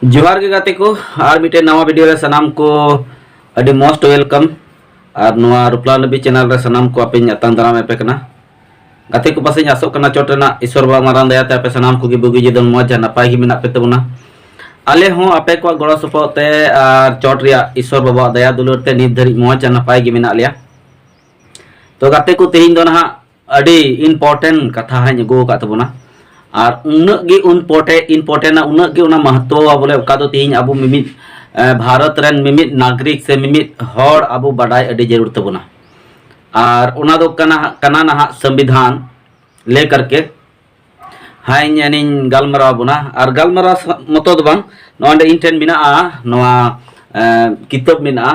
जोहार के गाते को और मिटे नवा वीडियो रे सनाम को अभी मोस्ट वेलकम और नवा रुपला नबी चैनल रे सनाम को आपे अतंग दाराम एपे कना गाते को पासे आसोग कना चोटना ईश्वर बा मारान दया ते आपे सनाम को बुगी जदन मौज नपाय गी मेना पे तबना आले हो आपे को गड़ो सपोते और चोट रिया ईश्वर बाबा दया दुलर ते नित धरी मौज नपाय गी मेना लिया तो गाते को तेहिन दो ना अड़ी इम्पोर्टेंट कथा है गो का तबना और उनगे इम्पोर्टेंट उनगे महत्व बोले तीन अब मिमित भारत रन मिमित नागरिक से मिमित हर अब बाडाय अड़ी जरूर तबना और उना दो कना ना संविधान ले करके हाय यानी गलमरा बुना और गलमरा मतो दो बांग नोंडे इंटेन मिना नोआ किताब मिना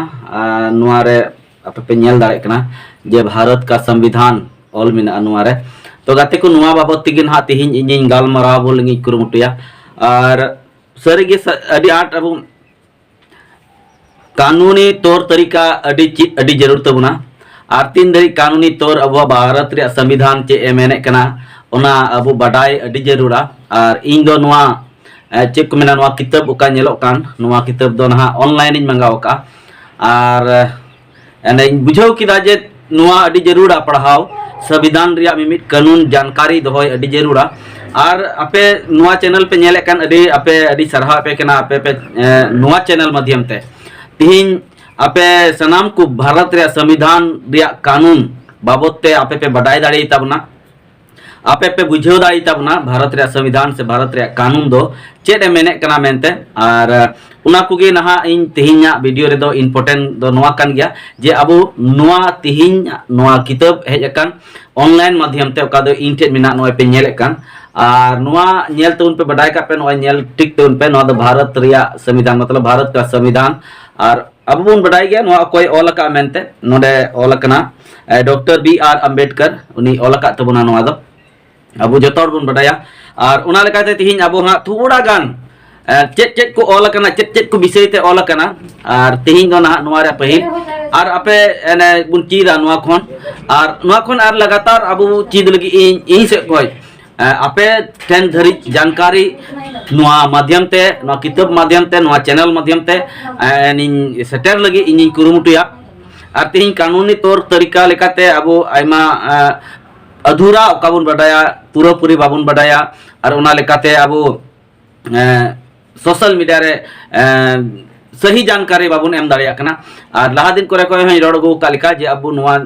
नोआ रे आपे पे नेल दाड़े कना जे भारत का संविधान ऑल मिना नोआ रे तो गाते को नुआ बाबत तिगिन हा तिहिन इᱧ गालमाराव बोलंगी कुरुमुटुया और सरिगे अडी आट अब कानूनी तौर तरीका अडी जरूर तबना और तीन धरी कानूनी तौर अब भारत रे संविधान चे एमेने कना ओना अब बाडाय अडी जरूरा और इन दो नुआ चे को मेना नुआ किताब उका नेलो कान नुआ किताब दो ना ऑनलाइन इन मंगाव का और एने बुझाव किदा जे नुआ अडी जरूरा पढ़ाव संविधान रिया मिमित कानून जानकारी दोहय अडी जरूरा और आपे नुआ चैनल पे नेले कान अडी आपे अडी सरहा पे कना आपे पे नुआ चैनल माध्यम ते तिहिन आपे सनाम को भारत रिया संविधान रिया कानून बाबत ते आपे पे बडाय दाड़ी ताबना आपे पे बुझाव दाड़ी ताबना भारत रिया संविधान से भारत रिया कानून दो चेड मेने कना मेनते और उना कुगे नहा इन तिहिन्या वीडियो रे दो इम्पोर्टेंट दो नोआ कान गया जे अब नोआ तिहिन नोआ किताब हेज अकान ऑनलाइन माध्यम ते ओका दो इंटेट मिना नोए पे नेल अकान और नोआ नेल तउन पे बडाय का पे नोए नेल टिक तउन पे नोआ दो भारत रिया संविधान मतलब भारत का संविधान और अब बुन बडाय गया नोआ कोई ऑल का मेनते नोडे ऑल कना डॉक्टर बी.आर. अम्बेडकर उनी ऑल का तबना नोआ दो अब जतोर बुन बडाया और उना लेकाते तिहिन अब हा थोड़ा गान चेक चेक को ऑल करना चेक चेक को विषय ते ऑल करना और तेहिन दो ना नोआ रे पहिल और आपे एने बुन चीदा नोआ खोन और लगातार अब चीद लगी इन से कोई आपे टेन धरी जानकारी नोआ माध्यम ते नोआ किताब माध्यम ते नोआ चैनल माध्यम ते इन सेटर लगी इन कुरुमुटुया और तेहिन कानूनी तौर तरीका लेकाते अब आइमा अधूरा ओका बुन बडाया पूरा पूरी बाबुन बडाया और उना लेकाते अब सोशल मीडिया रे सही जानकारी बाबुन एम दाड़िया कना और लहा दिन करे कोई हई रोडगो कालिका जे अब नोआ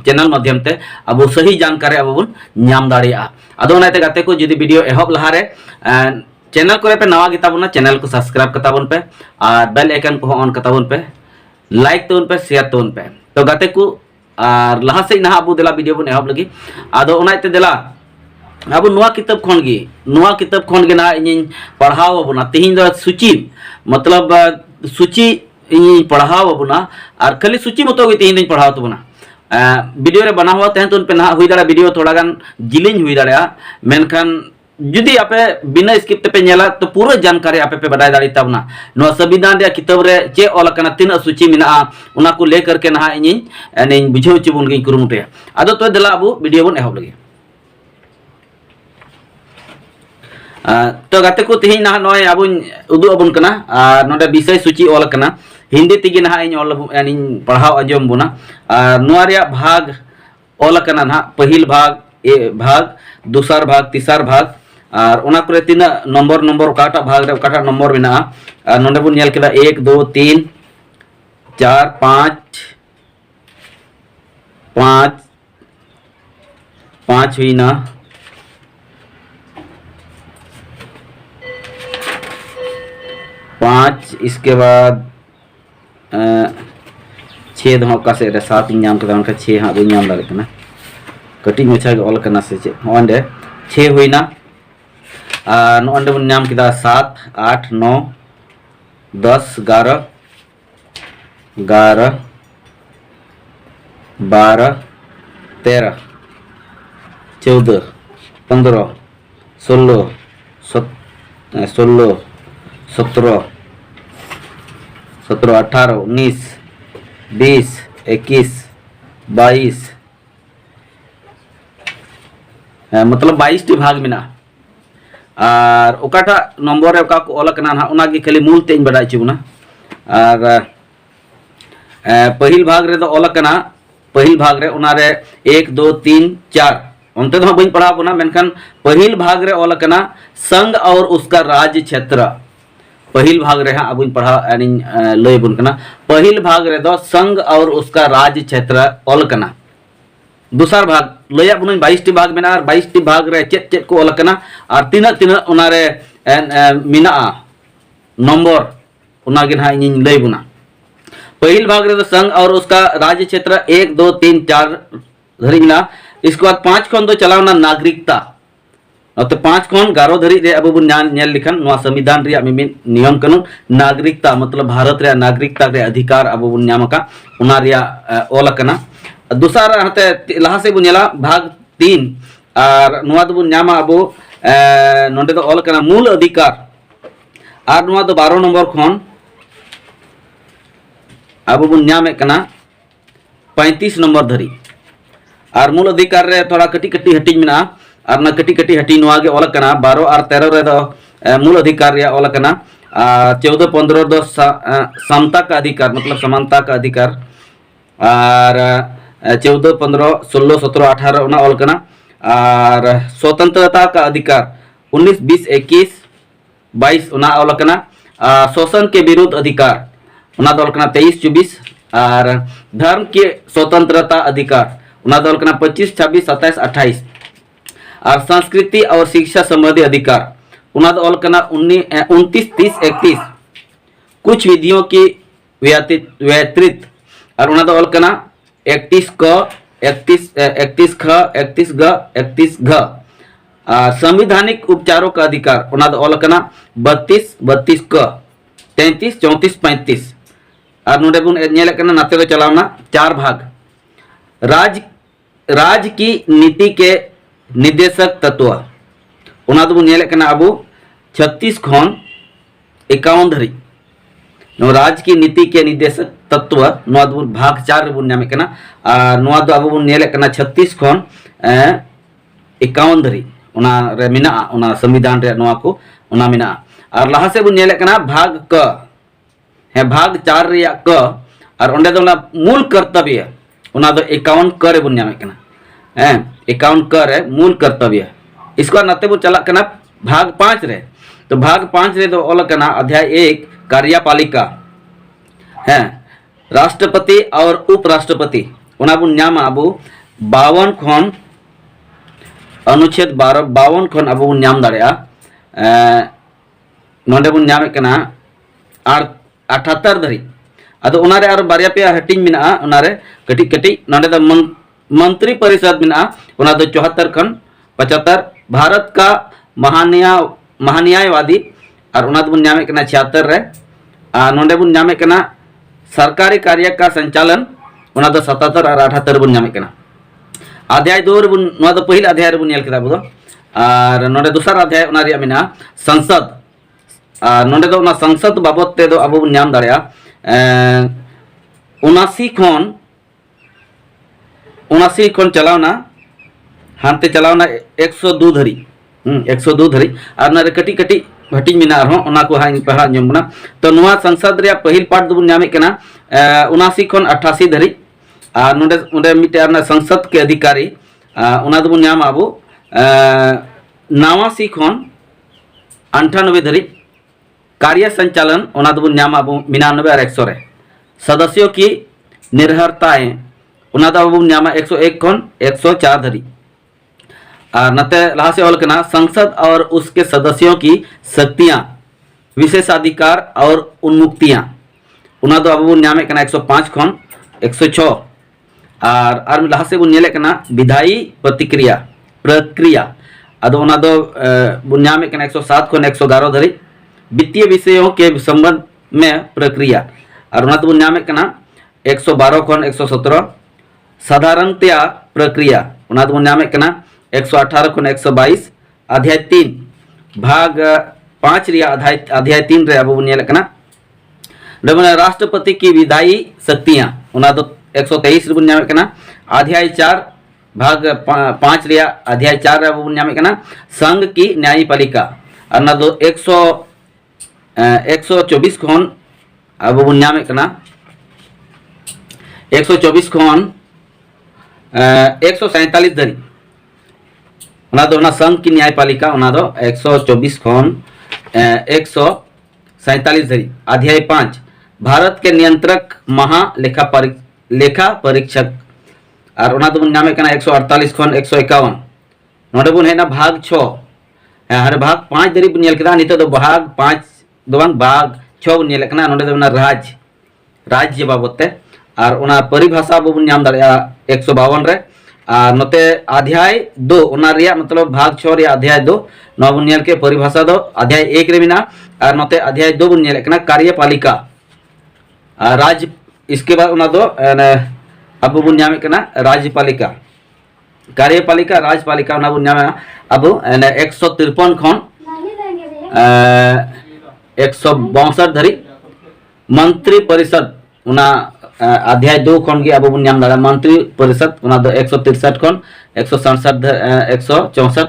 चैनल माध्यम ते अब सही जानकारी अब बुन नाम दाड़िया अदो ओनाते गाते को जदी वीडियो एहब लहा रे चैनल करे पे नवा गिता बुना चैनल को सब्सक्राइब करता बुन पे और बेल आइकन को ऑन करता बुन पे लाइक तोन पे शेयर तोन पे तो गाते को और लहा से ना अब देला वीडियो बुन एहब लगी अदो ओनाते देला अब नुआ किताब खन गे ना इन पढ़ाव बना तिहिन दो सूची मतलब सूची इन पढ़ाव बना और खाली सूची मतो गे तिहिन पढ़ाव तो बना वीडियो रे बना हुआ तहन तो पे ना हुई दाड़ा वीडियो थोड़ा गान जिलिंग हुई दाड़ा मेनखान जुदी आपे बिना स्किप पे नेला तो पूरा जानकारी आपे पे बडाय दाड़ी ताबना नो संविधान रे किताब रे चे ऑल कना तीन सूची मिना उना को लेकर के ना इन बुझाव ची बुन गे कुरुमुटे आदो तो देला अब वीडियो बन एहब लगे तो गाते को तिहिन ना नय अब उदु अबुन कना नोडे विषय सूची ऑल कना हिंदी तिगी ना इन ऑल इन पढ़ाव अजम बुना नोआ रिया भाग ऑल कना ना पहिल भाग दूसर भाग तीसर भाग और उना करे तीन नंबर काटा भाग रे काटा नंबर बिना नोडे बुन नेल केदा 1 2 3 4 5 5 हुईना 5 इसके बाद 6 दो का से 7 नाम कदा उनका 6 हाँ बी नाम दाड़े कटी मछा ऑल करना से चे ओंडे 6 हुईना नोंडे बन नाम किदा 7 8 9 10 11 12 13 14 15 16 17 18 19 20 21 22 मतलब 22 टी भाग मिना और ओकाटा नंबर रे ओका को ऑल कना ना ओना गे खाली मूल तेज बड़ा चुना और पहिल भाग रे दो ऑल कना पहिल भाग रे ओना रे 1 2 3 4 उनते तो बइन पढ़ा बना मेनखान पहिल भाग रे ऑल कना संघ और उसका राज्य क्षेत्र पहिल भाग रे अब पढ़ा लय बुन कना पहिल भाग रे दो संघ और उसका राज्य क्षेत्र ऑल कना दूसर भाग लय बुन 22 टी भाग मेना और 22 टी भाग रे चेत चेत को ऑल कना और तीना तीना ओना रे मिना नंबर ओना गे ना इन लय बुना पहिल भाग रे दो संघ और उसका राज्य क्षेत्र 1 2 3 4 धरी मिना इसके बाद 5 खन दो चलावना नागरिकता तो 5 खन 11 धरी रे अब बुन नेल लिखन नवा संविधान रे मिमिन नियम कानून नागरिकता मतलब भारत रे नागरिकता रे अधिकार अब बुन न्यामका उना रे ऑल कना दूसरा हते लहा से बुनेला भाग 3 और नवा दो बुन न्यामा अब नोंडे दो ऑल कना मूल अधिकार और नवा दो 12 नंबर खन अब बुन न्यामे कना 35 नंबर धरी और मूल अधिकार रे थोड़ा कटी कटी हटिंग मिना और ना कटी कटी हटिंग नवा गे ऑल कना 12 और 13 रे दो मूल अधिकार रे ऑल कना 14 15 दो समता का अधिकार मतलब समानता का अधिकार और 14 15 16 17 18 ओना ऑल कना और स्वतंत्रता का अधिकार 19 20 21 22 ओना ऑल कना शोषण के विरुद्ध अधिकार ओना ऑल कना 23 24 और धर्म के स्वतंत्रता अधिकार ओना ऑल कना 25 26 27 28 और संस्कृति और शिक्षा संबंधी अधिकार ओना ऑल कना 29 30 31 कुछ विधियों की व्यतिरिक्त और ओना ऑल कना 31 क 31 31 ख 31 ग 31 घ संवैधानिक उपचारों का अधिकार ओना ऑल कना 32 32 क 33 34 35 और नोडे बुन नेल कना नाते दो चलावना 4 भाग राज की नीति के निर्देशक तत्व ओना दो बुन नेल कना अब 36 खन 51 धरी राज की नीति के निर्देशक तत्व नोआ दो भाग 4 रे बुन नामे कना और नोआ दो अब बुन नेल कना 36 खन 51 धरी ओना रे मिना ओना संविधान रे नोआ को ओना मिना और लहा से बुन नेल कना भाग क है भाग 4 रे क और ओंडे दो मूल कर्तव्य ओना दो 51 क रे बुन नामे कना हैं 51 क रे मूल कर्तव्य इसको नाते बुन चला कना भाग 5 रे तो भाग 5 रे दो ऑल कना अध्याय 1 कार्यपालिका है राष्ट्रपति और उपराष्ट्रपति ओना बुन न्यामा अब 52 खन अनुच्छेद 52 खन अब बुन न्याम दाड़ेया नोंडे बुन न्यामे कना 78 धरी अदो ओनारे आरो बारिया पे हटिंग मिना ओनारे कटी कटी नोंडे द मंत्री परिषद मिना ओना दो 74 खन 75 भारत का महान्यायवादी और ओना दो बुन न्यामे कना 76 रे नोंडे बुन न्यामे कना सरकारी कार्य का संचालन ओना दो 77 और 78 बुन न्यामे कना अध्याय 2 रे बुन नोआ दो पहिल अध्याय रे बुन नेल केदा बुदो और नोंडे दूसरा अध्याय ओना रे मिना संसद नोंडे दो ओना संसद बाबत ते दो अब बुन न्याम दाड़या 79 खन चलावना हानते चलावना 102 धरी 102 धरी और ना रे कटी कटी हटिंग मिना रहो ओना को हाई पढ़ा जमना तो नोआ संसद रे पहिल पार्ट दो बुन न्यामे कना 79 खन 88 धरी और नोंडे ओंडे मिटे अपना संसद के अधिकारी ओना दो बुन न्याम अब 89 खन 98 धरी कार्य संचालन ओना दो बुन न्याम अब 99 और 100 रे सदस्यों की निर्भरताएं ओना दो बुन न्यामा 101 खन 104 धरी और नते लहा से ऑल कना संसद और उसके सदस्यों की शक्तियां विशेषाधिकार और उन्मुक्तियां ओना दो अब बुन न्यामे कना 105 खन 106 और लहा से बुन नेले कना विधायी प्रक्रिया अदो ओना दो बुन न्यामे कना 107 खन 111 धरी वित्तीय विषयों के संबंध में प्रक्रिया और ओना दो बुन न्यामे कना 112 खन 117 साधारणतया प्रक्रिया ओना दो बुन न्यामे कना 118 खन 122 अध्याय 3 भाग 5 रिया अध्याय 3 रे अब बुन नेले कना राष्ट्रपति की विधायी शक्तियां ओना दो 123 रे बुन न्यामे कना अध्याय 4 भाग 5 रिया अध्याय 4 रे बुन न्यामे कना संघ की न्यायपालिका और ना दो 124 खन अब बन नामे कना 124 खन 147 धरी ओना दो ना संघ की न्यायपालिका ओना दो 124 खन 147 धरी। अध्याय 5 भारत के नियंत्रक लेखा परीक्षक और ओना दो बन नामे कना 148 खन 151 नोडे बन हेना भाग 6 हर भाग 5 धरी बन नेल केदा नितो दो भाग 5 दो बांग भाग 6 बन नेल कना नोडे दो ना राज्य बाबते और ओना परिभाषा बन नाम दाड़ेया 152 रे और नोते अध्याय 2 ओना रिया मतलब भाग 6 रिया अध्याय 2 नो बन नेल के परिभाषा दो अध्याय 1 रे बिना और नोते अध्याय 2 बन नेल कना कार्यपालिका राज्य इसके बाद ओना दो अब बन नामे कना राज्यपालिका कार्यपालिका राज्यपालिका ओना बन नामे अब 153 खन 162 धरी मंत्री परिषद ओना अध्याय 2 खन के अब बन नाम दाड़ा मंत्री परिषद ओना दो 163 खन 167 164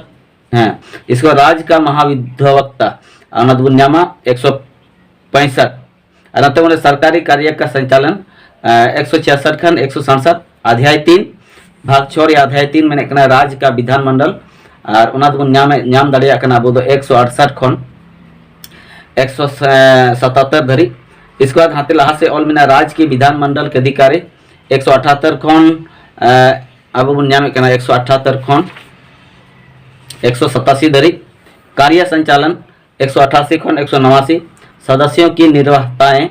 है। इसको राज्य का महाविधिवक्ता ओना दो बन नामा 165 और नते माने सरकारी कार्य का संचालन 166 खन 167 अध्याय 3 भाग 6 अध्याय 3 में कना राज्य का विधानमंडल और ओना दो नाम दाड़िया कना अब दो 168 खन 177 धरी। इसके बाद हाथे लहा से ऑल मिना राज्य के विधानमंडल के अधिकारी 178 खन अब बन नामे कना 178 खन 187 धरी। कार्य संचालन 188 खन 189 सदस्यों की निर्वाहताएं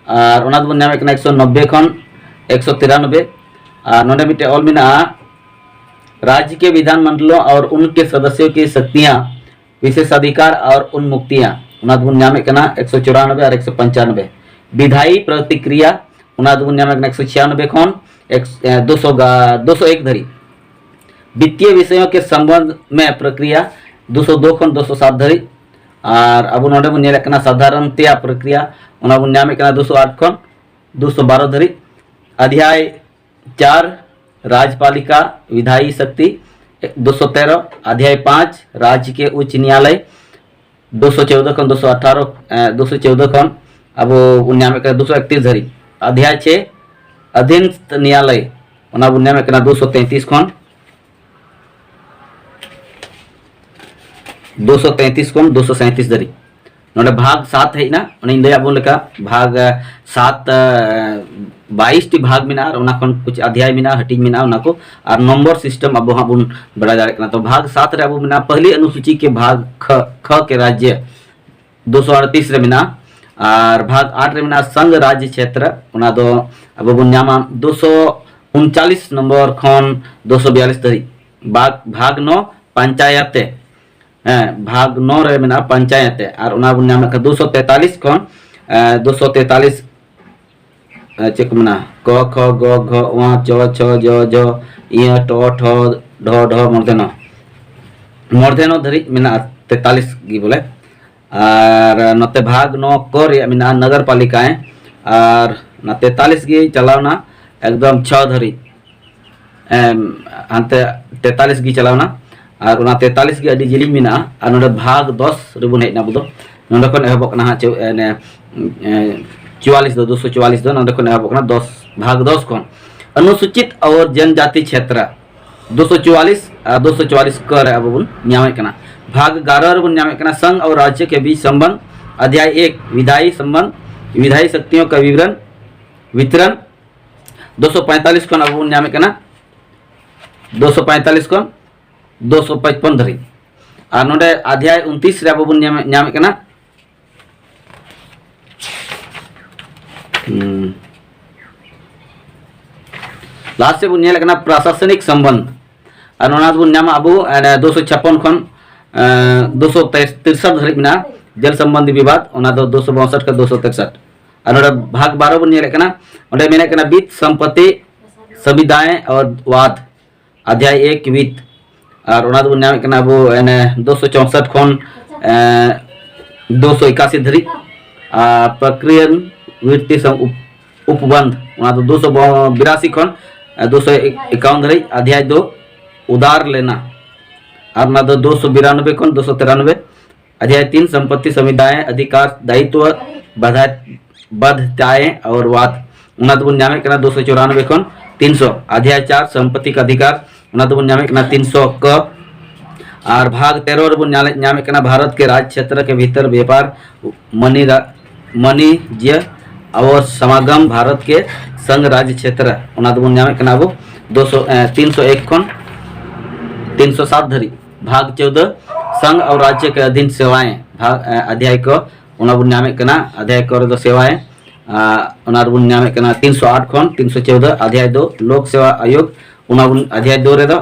और ओना दो बन नामे कना 190 खन 193 और नोडे मिटे ऑल मिना राज्य के विधानमंडलों और उनके सदस्यों की शक्तियां विशेषाधिकार और उन्मुक्तियां ओना दो बन नामे कना 194 और 195 विधायी प्रतिक्रिया ओना दो बन नामे कना 196 खन 201 धरी। वित्तीय विषयों के संबंध में प्रक्रिया 202 खन 207 धरी और अब नोडे बन नेल कना साधारणतया प्रक्रिया ओना बन नामे कना 208 खन 212 धरी। अध्याय 4 राज्यपालिका विधायी शक्ति 213 अध्याय 5 राज्य के उच्च न्यायालय 214 खन 214 खन अब नामे कना 231 धरी। अध्याय 6 अधीनस्थ न्यायालय ओना बन नामे कना 233 खन 237 धरी। नोडे भाग 7 है ना उन्हें इंदया बोल लेका भाग 7 22 टी भाग मिना और उना खन कुछ अध्याय मिना हटिंग मिना उना को और नंबर सिस्टम अब वहां बुन बड़ा दाड़े कना। तो भाग 7 रे अब मिना पहली अनुसूची के भाग ख के राज्य 238 रे मिना और भाग 8 रे मिना संघ राज्य क्षेत्र उना दो अब बुन नामा 239 नंबर खन 242 धरी। भाग 9 पंचायत भाग 9 रे मिना पंचायत और उना बुन नामा 243 खन 243 चेक मना क ख ग घ व च छ ज ज इ ट ठ ढ ढ मूर्धनो धरी मिना 43 गी बोले और नते भाग 9 क रे मिना नगर पालिकाएं और ना 43 गी चलावना एकदम 6 धरी अंते 43 गी चलावना और उना 43 गी अडी जिलिंग मिना और नोडे भाग 10 रे बुन हेना बुदो नोडे खन एहबक ना 44 दो 244 दो नोडे खन एहबक ना 10 भाग 10 खन अनुसूचित और जनजाति क्षेत्र 244 244 कर अब बुन न्यामे कना। भाग 11 बुन न्यामे कना संघ और राज्य के बीच संबंध अध्याय 1 विधायी संबंध विधायी शक्तियों का वितरण 245 खन अब बुन न्यामे कना 245 खन 255 धरी और नोडे अध्याय 29 रे अब बुन न्यामे कना लास्ट से बुन नेल कना प्रशासनिक संबंध और ओना बुन नाम अब 256 खन 263 धरी बिना जल संबंधी विवाद ओना दो 262 का 263 और भाग 12 बुन नेल कना ओंडे मेने कना वित्त संपत्ति संविदाएं और वाद अध्याय 1 वित्त और ओना बुन नाम कना अब 264 खन 281 धरी प्रक्रियन वृत्ति उपबंध ओना दो 282 खन 251 धरी अध्याय 2 उधार लेना और ना दो 292 खन 293 अध्याय 3 संपत्ति संविदाएं अधिकार दायित्व बाध्यताएं और वाद उना तो नामे कना 294 खन 300 अध्याय 4 संपत्ति का अधिकार उना तो नामे कना 300 क और भाग 13 रे नामे कना भारत के राज्य क्षेत्र के भीतर व्यापार वाणिज्य और समागम भारत के संघ राज्य क्षेत्र उना तो नामे कना अब 301 खन 307 धरी भाग 14 संघ और राज्य के अधीन सेवाएं भाग अध्याय को उना नामे कना अध्याय को दो सेवाएं नामे कना 308 खन 314 अध्याय 2 लोक सेवा आयोग उना अध्याय 2 रे दो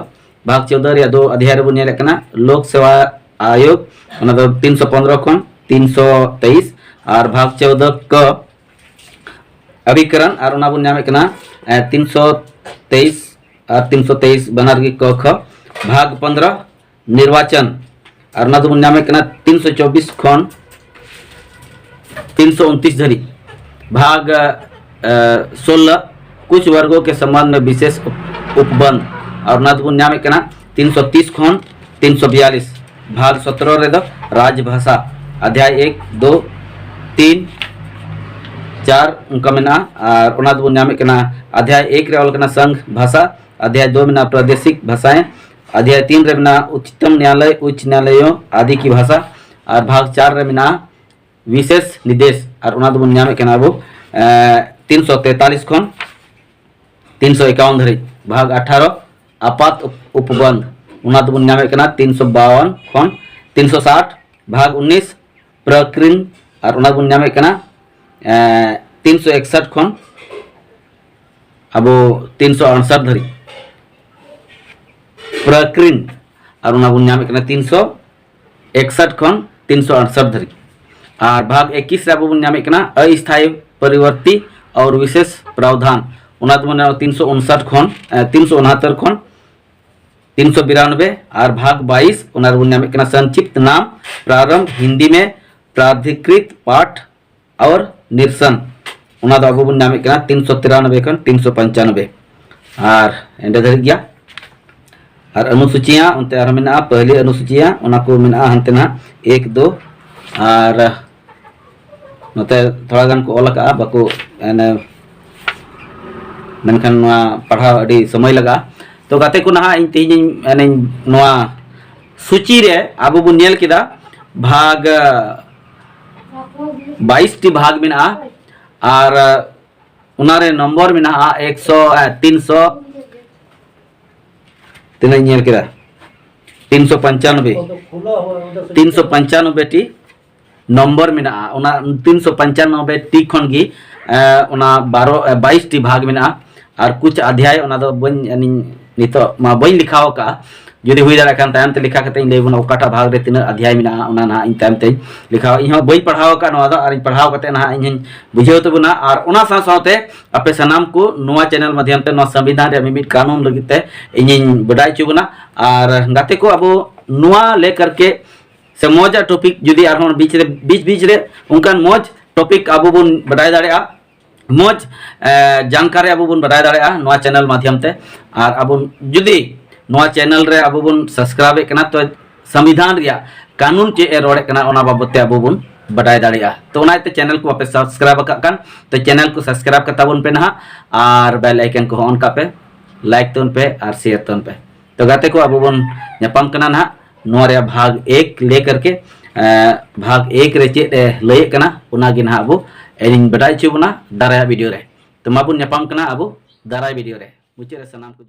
भाग 14 रे दो अध्याय रे बुनिया कना लोक सेवा आयोग उना दो 315 खन 323 और भाग 14 क अभिकरण और उना नामे कना 323 और 323 बनारगी क ख भाग 15 निर्वाचन और उना नामे कना 324 खन 329 धरी भाग 16 कुछ वर्गों के संबंध में विशेष उपबंध और नामे कना 330 खन 342 भाग 17 रे राजभाषा अध्याय 1 2 3 4 उनका मेना और उना नामे कना अध्याय 1 रे कना संघ भाषा अध्याय 2 में प्रादेशिक भाषाएं अध्याय 3 रे में उच्चतम न्यायालय उच्च न्यायालयों आदि की भाषा और भाग 4 रे में विशेष निर्देश और उना नामे कना अब 343 खन 351 धरी भाग 18 आपात उपबंध उना नामे कना 352 खन 360 भाग 19 प्रकृन और उना नामे कना 361 खन अब 368 धरी प्रकृन और उना नामे कना 361 खन 368 धरी और भाग 21 रे अब नामे कना अस्थायी परिवर्ती और विशेष प्रावधान उना 359 खन 369 खन 392 और भाग 22 उना नामे कना संक्षिप्त नाम प्रारंभ हिंदी में प्राधिकृत पाठ और निरसन उना अब नामे कना 393 खन 395 और एंड धर गया और अनुसूचियां उनते आर मेना पहली अनुसूचियां उना को मेना हंते ना 1 2 और नोते थोड़ा गान को ओलका बाको मेनखान पढ़ाव अड़ी समय लगा तो गाते को ना इन तेज सूची रे अब बो नेल किदा भाग 22 टी भाग में और उनारे नंबर में 100 300 तीन नेल किदा 395 टी नंबर में 395 टी खन गी 22 टी भाग में और कुछ अध्याय नित मा बई लिखाव का जुदी हुई दाड़ा कान तायम ते लिखा कते लेबन ओकाटा भाग रे तीन अध्याय में ना ना इन तायम ते लिखाव इन बई पढ़ाव का नवा और पढ़ाव कते ना इन बुझेव तबना और उना साथे अपे सनाम को नवा चैनल माध्यम ते नवा संविधान रे मिमिट कानून लगिते इन बडाई चुबना और गाते को अब नवा लेकर के से मौजा टॉपिक जुदी आर बीच रे उनकान मौज टॉपिक अब बन बडाई दाड़ा मौज जानकारी अब बन बडाई दाड़ा नवा चैनल माध्यम ते और अब जुदी नवा चैनल रे अब बन सब्सक्राइब कना तो संविधान रिया कानून चे रोड़े कना ओना बाबते अब बन बडाई दाड़ा तो ओनाते चैनल को आपे सब्सक्राइब कान तो चैनल को सब्सक्राइब करता बन पे ना और बेल आइकन को ऑन का पे लाइक तोन पे और शेयर तोन पे तो गाते को अब बन नेपाम कना ना नवा रे भाग 1 लेकर के भाग 1 रे चे लय कना ओना गे ना अब एलिंग बडाई चुबना दाराया वीडियो रे तो माबुन नेपाम कना अब दाराय वीडियो रे मुचे रे सनाम को